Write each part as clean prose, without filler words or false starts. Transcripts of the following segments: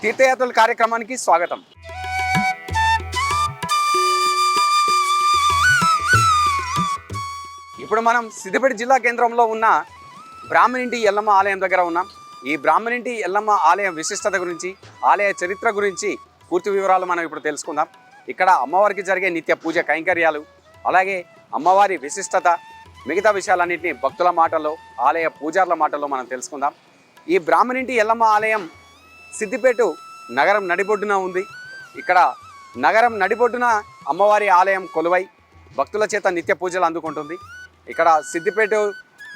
తీర్థయాత్రల కార్యక్రమానికి స్వాగతం. ఇప్పుడు మనం సిద్దిపేట జిల్లా కేంద్రంలో ఉన్న బ్రాహ్మణింటి ఎల్లమ్మ ఆలయం దగ్గర ఉన్నాం. ఈ బ్రాహ్మణింటి ఎల్లమ్మ ఆలయం విశిష్టత గురించి, ఆలయ చరిత్ర గురించి పూర్తి వివరాలు మనం ఇప్పుడు తెలుసుకుందాం. ఇక్కడ అమ్మవారికి జరిగే నిత్య పూజ కైంకర్యాలు, అలాగే అమ్మవారి విశిష్టత, మిగతా విషయాలన్నింటినీ భక్తుల మాటల్లో, ఆలయ పూజారుల మాటల్లో మనం తెలుసుకుందాం. ఈ బ్రాహ్మణింటి ఎల్లమ్మ ఆలయం సిద్దిపేట నగరం నడిబొడ్డున ఉంది. ఇక్కడ నగరం నడిబొడ్డున అమ్మవారి ఆలయం కొలువై భక్తుల చేత నిత్య పూజలు అందుకుంటుంది. ఇక్కడ సిద్దిపేట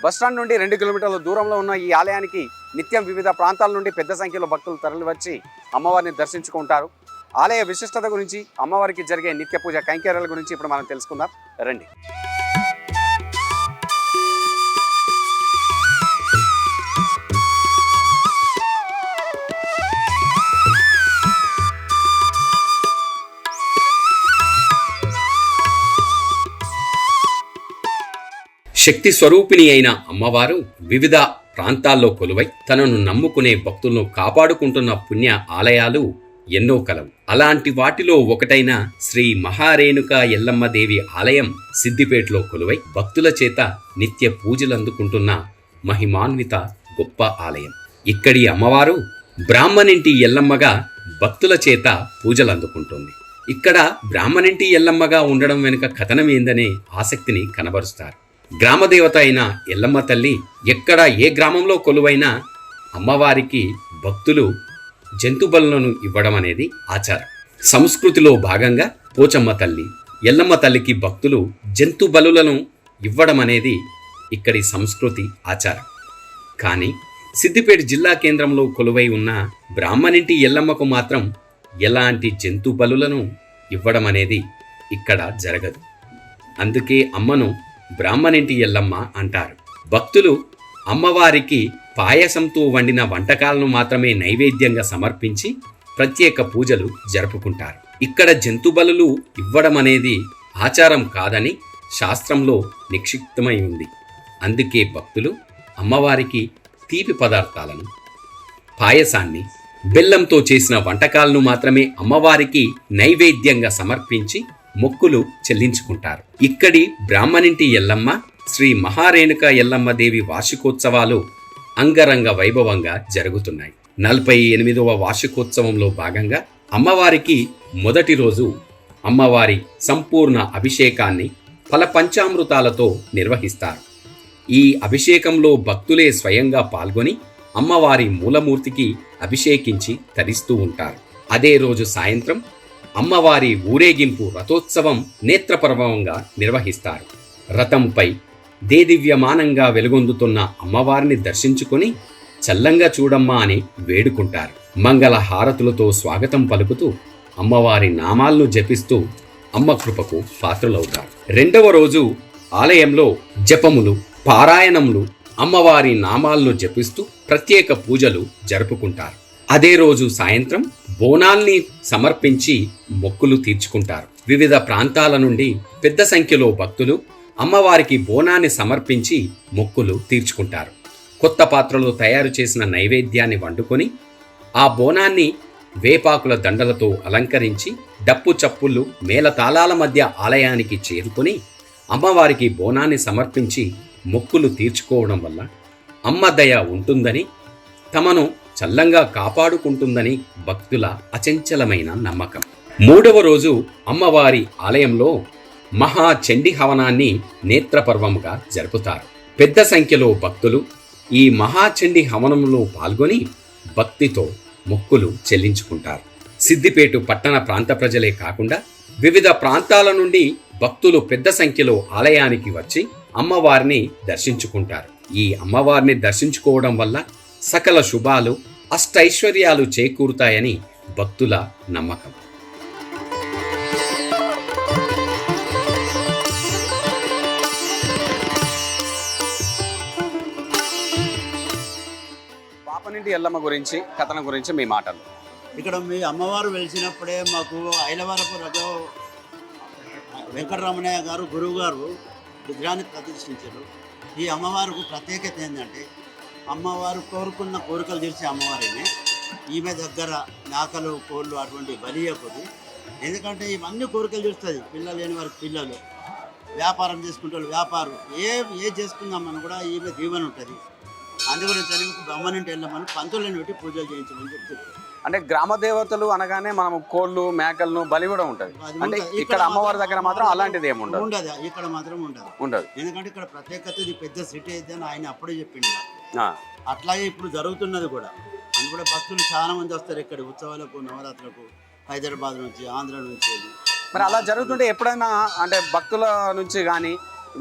బస్టాండ్ నుండి 2 కిలోమీటర్ల దూరంలో ఉన్న ఈ ఆలయానికి నిత్యం వివిధ ప్రాంతాల నుండి పెద్ద సంఖ్యలో భక్తులు తరలివచ్చి అమ్మవారిని దర్శించుకుంటారు. ఆలయ విశిష్టత గురించి, అమ్మవారికి జరిగే నిత్య పూజ కైంకర్యాల గురించి ఇప్పుడు మనం తెలుసుకుందాం. రండి. శక్తి స్వరూపిణి అయిన అమ్మవారు వివిధ ప్రాంతాల్లో కొలువై తనను నమ్ముకునే భక్తులను కాపాడుకుంటున్న పుణ్య ఆలయాలు ఎన్నో కలవు. అలాంటి వాటిలో ఒకటైన శ్రీ మహారేణుక ఎల్లమ్మదేవి ఆలయం సిద్దిపేటలో కొలువై భక్తుల చేత నిత్య పూజలందుకుంటున్న మహిమాన్విత గొప్ప ఆలయం. ఇక్కడి అమ్మవారు బ్రాహ్మణింటి ఎల్లమ్మగా భక్తుల చేత పూజలందుకుంటుంది. ఇక్కడ బ్రాహ్మణింటి ఎల్లమ్మగా ఉండడం వెనుక కథనం ఏందనే ఆసక్తిని కనబరుస్తారు. గ్రామదేవత అయిన ఎల్లమ్మ తల్లి ఎక్కడ ఏ గ్రామంలో కొలువైనా అమ్మవారికి భక్తులు జంతు బలులను ఇవ్వడం అనేది ఆచారం. సంస్కృతిలో భాగంగా పోచమ్మ తల్లి, ఎల్లమ్మ తల్లికి భక్తులు జంతు బలులను ఇవ్వడం అనేది ఇక్కడి సంస్కృతి ఆచారం. కానీ సిద్దిపేట జిల్లా కేంద్రంలో కొలువై ఉన్న బ్రాహ్మణింటి ఎల్లమ్మకు మాత్రం ఎలాంటి జంతు బలులను ఇవ్వడం అనేది ఇక్కడ జరగదు. అందుకే అమ్మను బ్రాహ్మణింటి ఎల్లమ్మ అంటారు. భక్తులు అమ్మవారికి పాయసంతో వండిన వంటకాలను మాత్రమే నైవేద్యంగా సమర్పించి ప్రత్యేక పూజలు జరుపుకుంటారు. ఇక్కడ జంతు బలులు ఇవ్వడం అనేది ఆచారం కాదని శాస్త్రంలో నిక్షిప్తమై ఉంది. అందుకే భక్తులు అమ్మవారికి తీపి పదార్థాలను, పాయసాన్ని, బెల్లంతో చేసిన వంటకాలను మాత్రమే అమ్మవారికి నైవేద్యంగా సమర్పించి మొక్కులు చెల్లించుకుంటారు. ఇక్కడి బ్రాహ్మణింటి ఎల్లమ్మ శ్రీ మహారేణుక ఎల్లమ్మ దేవి వార్షికోత్సవాలు అంగరంగ వైభవంగా జరుగుతున్నాయి. 48వ వార్షికోత్సవంలో భాగంగా అమ్మవారికి మొదటి రోజు అమ్మవారి సంపూర్ణ అభిషేకాన్ని ఫల పంచామృతాలతో నిర్వహిస్తారు. ఈ అభిషేకంలో భక్తులే స్వయంగా పాల్గొని అమ్మవారి మూలమూర్తికి అభిషేకించి తరిస్తూ ఉంటారు. అదే రోజు సాయంత్రం అమ్మవారి ఊరేగింపు రథోత్సవం నేత్రపర్వంగా నిర్వహిస్తారు. రథంపై దేదివ్యమానంగా వెలుగొందుతున్న అమ్మవారిని దర్శించుకొని చల్లంగా చూడమ్మా అని వేడుకుంటారు. మంగళ హారతులతో స్వాగతం పలుకుతూ అమ్మవారి నామాలను జపిస్తూ అమ్మ కృపకు పాత్రులవుతారు. 2వ రోజు ఆలయంలో జపములు, పారాయణములు, అమ్మవారి నామాలను జపిస్తూ ప్రత్యేక పూజలు జరుపుకుంటారు. అదే రోజు సాయంత్రం బోనాల్ని సమర్పించి మొక్కులు తీర్చుకుంటారు. వివిధ ప్రాంతాల నుండి పెద్ద సంఖ్యలో భక్తులు అమ్మవారికి బోనాన్ని సమర్పించి మొక్కులు తీర్చుకుంటారు. కొత్త పాత్రలో తయారు చేసిన నైవేద్యాన్ని వండుకొని ఆ బోనాన్ని వేపాకుల దండలతో అలంకరించి డప్పు చప్పుళ్ళు, మేళతాళాల మధ్య ఆలయానికి చేరుకొని అమ్మవారికి బోనాన్ని సమర్పించి మొక్కులు తీర్చుకోవడం వల్ల అమ్మ దయ ఉంటుందని, తమను చల్లంగా కాపాడుకుంటుందని భక్తుల అచంచలమైన నమ్మకం. 3వ రోజు అమ్మవారి ఆలయంలో మహాచండీ హవనాన్ని నేత్రపర్వముగా జరుపుతారు. పెద్ద సంఖ్యలో భక్తులు ఈ మహాచండీ హవనంలో పాల్గొని భక్తితో మొక్కులు చెల్లించుకుంటారు. సిద్దిపేట పట్టణ ప్రాంత ప్రజలే కాకుండా వివిధ ప్రాంతాల నుండి భక్తులు పెద్ద సంఖ్యలో ఆలయానికి వచ్చి అమ్మవారిని దర్శించుకుంటారు. ఈ అమ్మవారిని దర్శించుకోవడం వల్ల సకల శుభాలు, అష్టైశ్వర్యాలు చేకూరుతాయని భక్తుల నమ్మకం. పాపనింటి ఎల్లమ్మ గురించి, కథనం గురించి మీ మాటలు. ఇక్కడ మీ అమ్మవారు వెలిసినప్పుడే మాకు ఐలవరపు రజో వెంకటరమణయ్య గారు గురువు గారు విగ్రహాన్ని ప్రతిష్ఠించారు. ఈ అమ్మవారికి ప్రత్యేకత ఏంటంటే అమ్మవారు కోరుకున్న కోరికలు తీర్చే అమ్మవారిని ఈమె దగ్గర మేకలు కోళ్ళు అటువంటి బలియకూడదు. ఎందుకంటే ఇవన్నీ కోరికలు చూస్తుంది. పిల్లలు లేని వారికి పిల్లలు, వ్యాపారం చేసుకుంటే వ్యాపారం, ఏ చేసుకుందామని కూడా ఈమె దీవెన ఉంటుంది. అందుగురించి బ్రహ్మనింటి వెళ్ళమని పంతులను పెట్టి పూజలు చేయించమని చెప్తారు. అంటే గ్రామ దేవతలు అనగానే మనం కోళ్ళు మేకలను బలి కూడా ఉంటుంది. అది అంటే ఉంటుంది. ఇక్కడ అమ్మవారి దగ్గర మాత్రం అలాంటిది ఏమి ఉండదు. ఉండదు, ఇక్కడ మాత్రం ఉండదు. ఎందుకంటే ఇక్కడ ప్రత్యేకత ఇది పెద్ద సిటీ అయితే అని ఆయన అప్పుడే చెప్పిండు. అట్లాగే ఇప్పుడు జరుగుతున్నది కూడా. అని కూడా భక్తులు చాలా మంది వస్తారు ఇక్కడ ఉత్సవాలకు, నవరాత్రులకు, హైదరాబాద్ నుంచి, ఆంధ్ర నుంచి. మరి అలా జరుగుతుంటే ఎప్పుడైనా అంటే భక్తుల నుంచి కానీ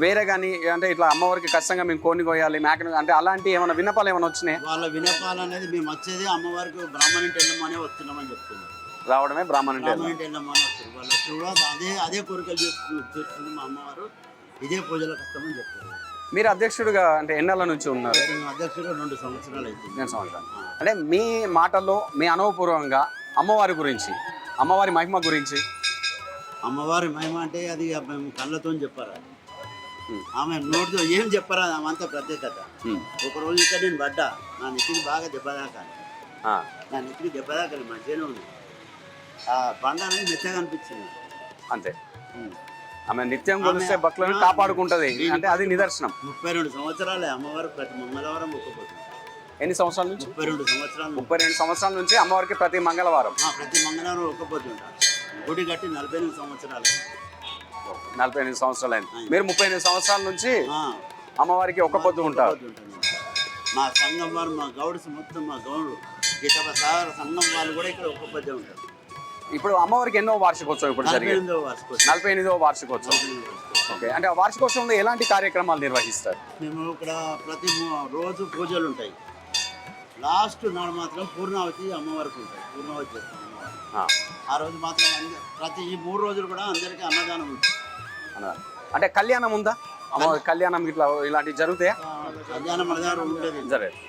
వేరే కానీ అంటే ఇట్లా అమ్మవారికి ఖచ్చితంగా మేము కోడిని కోయాలి మేకను అంటే అలాంటి ఏమైనా విన్నపాలు ఏమైనా వచ్చినాయి? వాళ్ళ విన్నపాలు అనేది మేము వచ్చేది అమ్మవారికి బ్రాహ్మణింటి వెళ్ళమనే వస్తున్నామని చెప్తున్నారు. రావడమే బ్రాహ్మణింటి వెళ్ళమని వస్తుంది. వాళ్ళు కూడా అదే కోరికలు చేస్తుంది మా అమ్మవారు. ఇదే పూజలకు వస్తామని చెప్తారు. మీరు అధ్యక్షుడిగా అంటే ఎన్నేళ్ళ నుంచి ఉన్నారు? అధ్యక్షుడు 2 సంవత్సరాలు అవుతుంది. 2 సంవత్సరాలు. అంటే మీ మాటల్లో మీ అనుభవపూర్వకంగా అమ్మవారి గురించి, అమ్మవారి మహిమ గురించి. అమ్మవారి మహిమ అంటే అది మేము కళ్ళతో చెప్పారా, ఆమె నోటితో ఏం చెప్పరా, ఆమె ప్రత్యేకత. ఒకరోజు ఇక్కడ నేను పడ్డా, నా నెత్తికి బాగా దెబ్బదాకా, నా నెత్తికి దెబ్బదాకా మంచిగానే ఉంది. ఆ బండ అనేది మెత్తగా అనిపించింది అంతే. ఆమె నిత్యం కొలిస్తే భక్తులను కాపాడుకుంటది అంటే అది నిదర్శనం. 32 సంవత్సరాలే అమ్మవారు ప్రతి మంగళవారం ఒక్కపోతుంది. ఎన్ని సంవత్సరాల నుంచి? 32 సంవత్సరాలు. 32 సంవత్సరాల నుంచి అమ్మవారికి ప్రతి మంగళవారం ప్రతి మంగళవారం ఒక్కపోతుంటారు. గుడి కట్టి 48 సంవత్సరాలు. 48 సంవత్సరాలు అయింది. మీరు 38 సంవత్సరాల నుంచి అమ్మవారికి ఒక్క పొద్దు ఉంటారు. మా సంఘం వారు, మా గౌడ్స్ మొత్తం, మా గౌడు గిటప సాగర సంఘం వాళ్ళు కూడా ఇక్కడ ఒక్క పొద్దే ఉంటారు. ఇప్పుడు అమ్మవారికి ఎన్నో వార్షికోత్సవం ఇప్పుడు జరిగింది? 48వ వార్షికోత్సవం. ఓకే. అంటే ఆ వార్షికోత్సవంలో ఎలాంటి కార్యక్రమాలు నిర్వహిస్తారు? మేము ఇక్కడ ప్రతి రోజు పూజలు ఉంటాయి. లాస్ట్ నాడు మాత్రం పూర్ణావతి అమ్మవారికి ఉంటాయి. పూర్ణావతి చేస్తాం. ఆ రోజు మాత్రం ప్రతి ఈ 3 రోజులు కూడా అందరికీ అన్నదానం ఉంటుంది. అంటే కళ్యాణం ఉందా? అమ్మవారి కళ్యాణం ఇట్లా ఇలాంటివి జరుగుతాయా? కళ్యాణం అన్నదానం ఉంటుంది. జరగదు.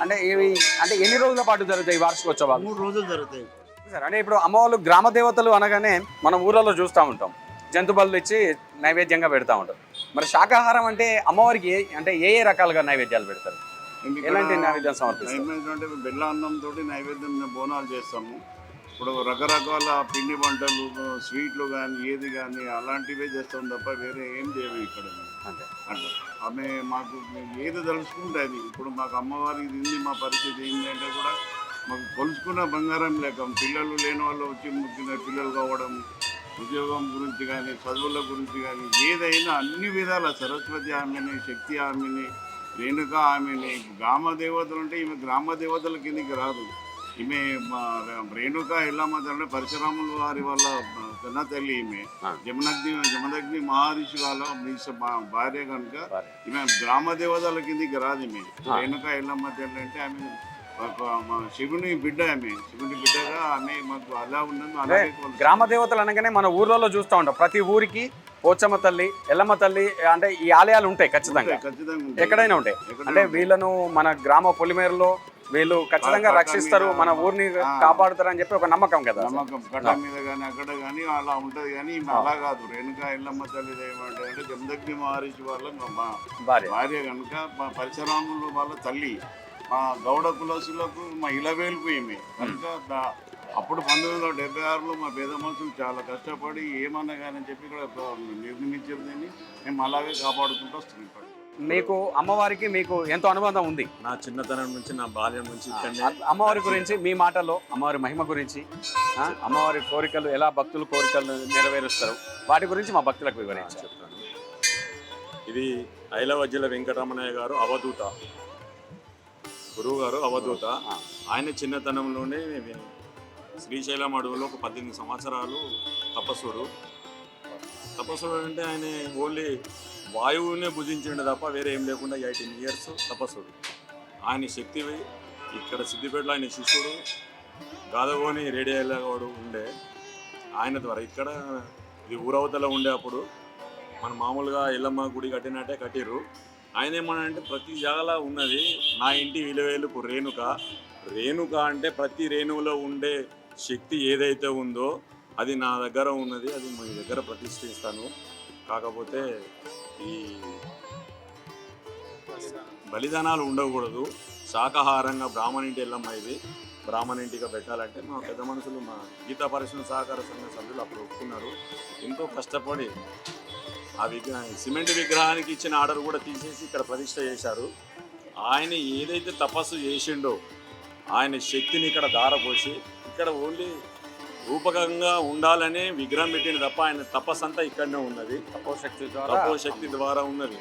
అంటే ఇవి అంటే ఎన్ని రోజుల పాటు జరుగుతాయి వార్షికోత్సవాలు? 3 రోజులు జరుగుతాయి సార్. అంటే ఇప్పుడు అమ్మవాళ్ళు గ్రామ దేవతలు అనగానే మనం ఊర్లలో చూస్తూ ఉంటాం, జంతు బలులు ఇచ్చి నైవేద్యంగా పెడతా ఉంటారు. మరి శాకాహారం అంటే అమ్మవారికి అంటే ఏ రకాలుగా నైవేద్యాలు పెడతారు? ఎలాంటి నైవేద్యం సమర్పిస్తారు? అంటే బెల్ల అన్నంతో నైవేద్యం బోనాలు చేస్తాము. ఇప్పుడు రకరకాల పిండి వంటలు, స్వీట్లు కానీ ఏది కానీ అలాంటివే చేస్తాం తప్ప వేరే ఏం చేయము ఇక్కడ. అంటే అట్లా ఆమె మాకు ఏది తలుచుకుంటే అది. ఇప్పుడు మాకు అమ్మవారి ఇది మా పరిస్థితి ఏంటి అంటే కూడా మాకు కొలుచుకున్న బంగారం లేక పిల్లలు లేని వాళ్ళు వచ్చి ముఖ్యంగా పిల్లలు కావడం, ఉద్యోగం గురించి కానీ చదువుల గురించి కానీ ఏదైనా అన్ని విధాల సరస్వతి ఆమెని, శక్తి ఆమెని, రేణుక ఆమెని. గ్రామ దేవతలు అంటే ఈమె గ్రామ దేవతల కిందకి రాదు. ఈమె రేణుక ఎల్లమ్మ తల్లి పరశురాముల వారి వాళ్ళ కన్నా తల్లి. ఈమె జమదగ్ని మహర్షి వాళ్ళ భార్య కనుక ఈమె గ్రామ దేవతల కిందకి రాదు. ఈమె రేణుక ఎల్లమ్మ తల్లి అంటే ఆమె శివుని బిడ్డ. ఆమె శివుని బిడ్డగా ఆమె మాకు అలా ఉన్నది. అలాగే గ్రామ దేవతలు అనగానే మన ఊర్లలో చూస్తూ ఉంటాం, ప్రతి ఊరికి పోచమ్మ తల్లి, ఎల్లమ్మ తల్లి అంటే ఈ ఆలయాలు ఉంటాయి ఖచ్చితంగా, ఎక్కడైనా ఉంటాయి. అంటే వీళ్ళను మన గ్రామ పొలిమేరలో వీళ్ళు ఖచ్చితంగా రక్షిస్తారు, మన ఊరిని కాపాడుతారు అని చెప్పి ఒక నమ్మకం కదా. నమ్మకం గడ్డ మీద కానీ అక్కడ కానీ అలా ఉంటది. కానీ అలా కాదు. రేణుక ఎల్లమ్మ తల్లి ఏమంటే జమదగ్ని మహర్షి వాళ్ళ భార్య కనుక మా పరశురాములు వాళ్ళ తల్లి, మా గౌడ కులసులకు మా ఇలవేలుపు ఈమె కనుక. అప్పుడు 1976లో మా పేద మనుషులు చాలా కష్టపడి ఏమన్నా కానీ చెప్పి ఇక్కడ నిర్మించిందని మేము అలాగే కాపాడుకుంటూ వస్తున్నాం. మీకు అమ్మవారికి మీకు ఎంతో అనుబంధం ఉంది. నా చిన్నతనం నుంచి, నా బాల్యం నుంచి అమ్మవారి గురించి మీ మాటల్లో అమ్మవారి మహిమ గురించి, అమ్మవారి కోరికలు ఎలా భక్తులు కోరికలు నెరవేరుస్తారు వాటి గురించి మా భక్తులకు వివరించి చెప్తాను. ఇది ఐలవజ్జల వెంకటరమణయ్య గారు అవధూత, గురువు గారు అవధూత. ఆయన చిన్నతనంలోనే శ్రీశైలం అడవులో ఒక 18 సంవత్సరాలు తపస్సుడు అంటే ఆయన ఓన్లీ వాయువునే భుజించిండు తప్ప వేరే ఏం లేకుండా 18 ఇయర్స్ తపస్సుడు. ఆయన శక్తి ఇక్కడ సిద్దిపేటలో ఆయన శిష్యుడు గాదగోని రేడియోవాడు ఉండే. ఆయన ద్వారా ఇక్కడ ఇది ఊరవతలో ఉండే అప్పుడు మన మామూలుగా ఎల్లమ్మ గుడి కట్టినట్టే కట్టిర్రు. ఆయన ఏమన్నా ప్రతి జాగాలో ఉన్నది నా ఇంటి విలువేలుపు రేణుక అంటే ప్రతి రేణువులో ఉండే శక్తి ఏదైతే ఉందో అది నా దగ్గర ఉన్నది, అది మీ దగ్గర ప్రతిష్ఠిస్తాను. కాకపోతే ఈ బలిదానాలు ఉండకూడదు, శాకాహారంగా బ్రాహ్మణింటి ఎల్లమ్మ ఇది. బ్రాహ్మణింటిగా పెట్టాలంటే మా పెద్ద మనుషులు మా గీతా పరిశ్రమ సహకార సంఘ సభ్యులు అప్పుడు ఒప్పుకున్నారు. ఎంతో కష్టపడి ఆ సిమెంట్ విగ్రహానికి ఇచ్చిన ఆర్డర్ కూడా తీసేసి ఇక్కడ ప్రతిష్ట చేశారు. ఆయన ఏదైతే తపస్సు చేసిండో ఆయన శక్తిని ఇక్కడ ధారపోసి ఇక్కడ ఓన్లీ రూపకంగా ఉండాలనే విగ్రహం పెట్టిన తప్ప ఆయన తపస్సు అంతా ఇక్కడనే ఉన్నది. తపోశక్తి ద్వారా ఉన్నది.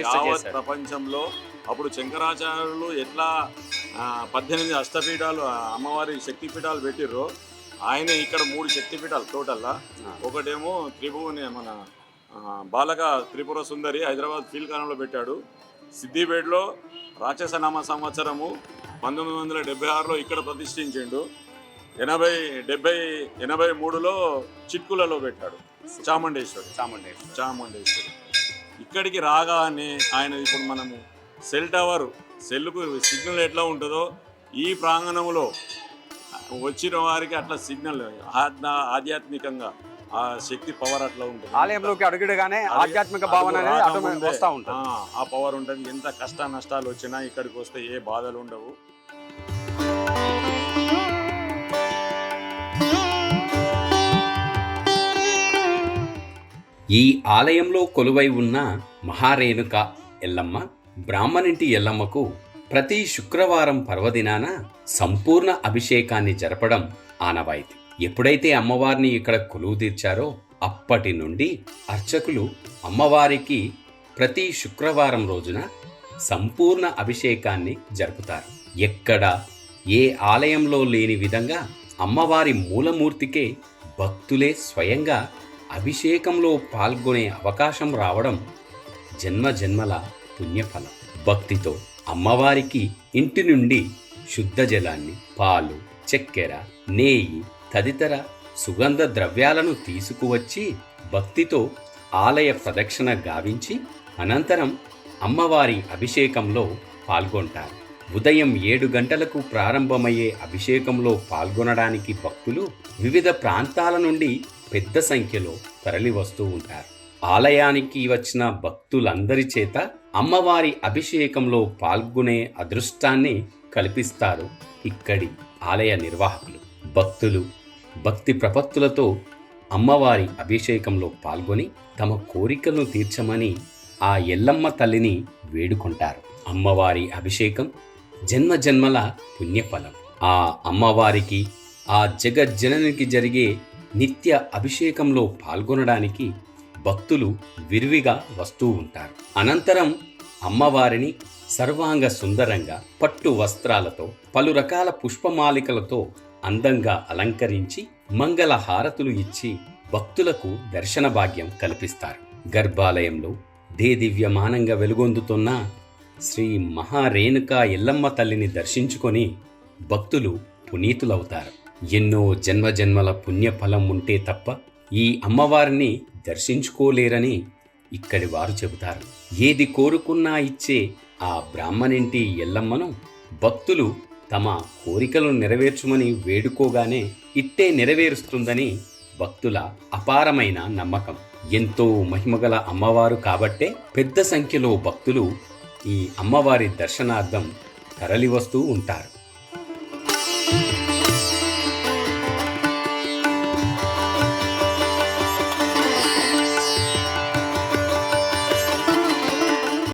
యావత్ ప్రపంచంలో అప్పుడు శంకరాచార్యులు ఎట్లా 18 అష్టపీఠాలు అమ్మవారి శక్తిపీఠాలు పెట్టిర్రో ఆయన ఇక్కడ 3 శక్తిపీఠాలు టోటల్లా. ఒకటేమో త్రిభువని మన బాలక త్రిపుర సుందరి హైదరాబాద్ ఫీల్ కాలంలో పెట్టాడు. సిద్దిపేటలో రాక్షస నామ సంవత్సరము 1976లో ఇక్కడ ప్రతిష్ఠించిండు. 83లో చిట్కులలో పెట్టాడు చాముండేశ్వరి. ఇక్కడికి రాగానే ఆయన ఇప్పుడు మనము సెల్ టవర్ సెల్కు సిగ్నల్ ఎట్లా ఉంటుందో ఈ ప్రాంగణంలో వచ్చిన వారికి అట్లా సిగ్నల్ ఆధ్యాత్మికంగా ఆ శక్తి పవర్ అట్లా ఉంటుంది. ఆలయంలోకి అడుగుడుగానే ఆధ్యాత్మిక భావన అనేది వస్తూ ఉంటుంది. ఆ పవర్ ఉంటుంది. ఎంత కష్ట నష్టాలు వచ్చినా ఇక్కడికి వస్తే ఏ బాధలు ఉండవు. ఈ ఆలయంలో కొలువై ఉన్న మహారేణుక ఎల్లమ్మ బ్రాహ్మణింటి ఎల్లమ్మకు ప్రతి శుక్రవారం పర్వదినాన సంపూర్ణ అభిషేకాన్ని జరపడం ఆనవాయితీ. ఎప్పుడైతే అమ్మవారిని ఇక్కడ కొలువు తీర్చారో అప్పటి నుండి అర్చకులు అమ్మవారికి ప్రతి శుక్రవారం రోజున సంపూర్ణ అభిషేకాన్ని జరుపుతారు. ఎక్కడ ఏ ఆలయంలో లేని విధంగా అమ్మవారి మూలమూర్తికే భక్తులే స్వయంగా అభిషేకంలో పాల్గొనే అవకాశం రావడం జన్మజన్మల పుణ్యఫలం. భక్తితో అమ్మవారికి ఇంటి నుండి శుద్ధ జలాన్ని, పాలు, చక్కెర, నేయి తదితర సుగంధ ద్రవ్యాలను తీసుకువచ్చి భక్తితో ఆలయ ప్రదక్షిణ గావించి అనంతరం అమ్మవారి అభిషేకంలో పాల్గొంటారు. ఉదయం 7 గంటలకు ప్రారంభమయ్యే అభిషేకంలో పాల్గొనడానికి భక్తులు వివిధ ప్రాంతాల నుండి పెద్ద సంఖ్యలో తరలివస్తూ ఉంటారు. ఆలయానికి వచ్చిన భక్తులందరి చేత అమ్మవారి అభిషేకంలో పాల్గొనే అదృష్టాన్ని కల్పిస్తారు ఇక్కడి ఆలయ నిర్వాహకులు. భక్తులు భక్తి ప్రపత్తులతో అమ్మవారి అభిషేకంలో పాల్గొని తమ కోరికలను తీర్చమని ఆ ఎల్లమ్మ తల్లిని వేడుకుంటారు. అమ్మవారి అభిషేకం జన్మజన్మల పుణ్యఫలం. ఆ అమ్మవారికి ఆ జగజ్జననికి జరిగే నిత్య అభిషేకంలో పాల్గొనడానికి భక్తులు విరివిగా వస్తూ ఉంటారు. అనంతరం అమ్మవారిని సర్వాంగ సుందరంగా పట్టు వస్త్రాలతో పలు రకాల పుష్పమాలికలతో అందంగా అలంకరించి మంగళ హారతులు ఇచ్చి భక్తులకు దర్శన భాగ్యం కల్పిస్తారు. గర్భాలయంలో దేదివ్యమానంగా వెలుగొందుతున్న శ్రీ మహారేణుక ఎల్లమ్మ తల్లిని దర్శించుకొని భక్తులు పునీతులవుతారు. ఎన్నో జన్మజన్మల పుణ్యఫలం ఉంటే తప్ప ఈ అమ్మవారిని దర్శించుకోలేరని ఇక్కడి వారు చెబుతారు. ఏది కోరుకున్నా ఇచ్చే ఆ బ్రాహ్మణింటి ఎల్లమ్మను భక్తులు తమ కోరికలను నెరవేర్చుమని వేడుకోగానే ఇట్టే నెరవేరుస్తుందని భక్తుల అపారమైన నమ్మకం. ఎంతో మహిమగల అమ్మవారు కాబట్టే పెద్ద సంఖ్యలో భక్తులు ఈ అమ్మవారి దర్శనార్థం తరలివస్తూ ఉంటారు.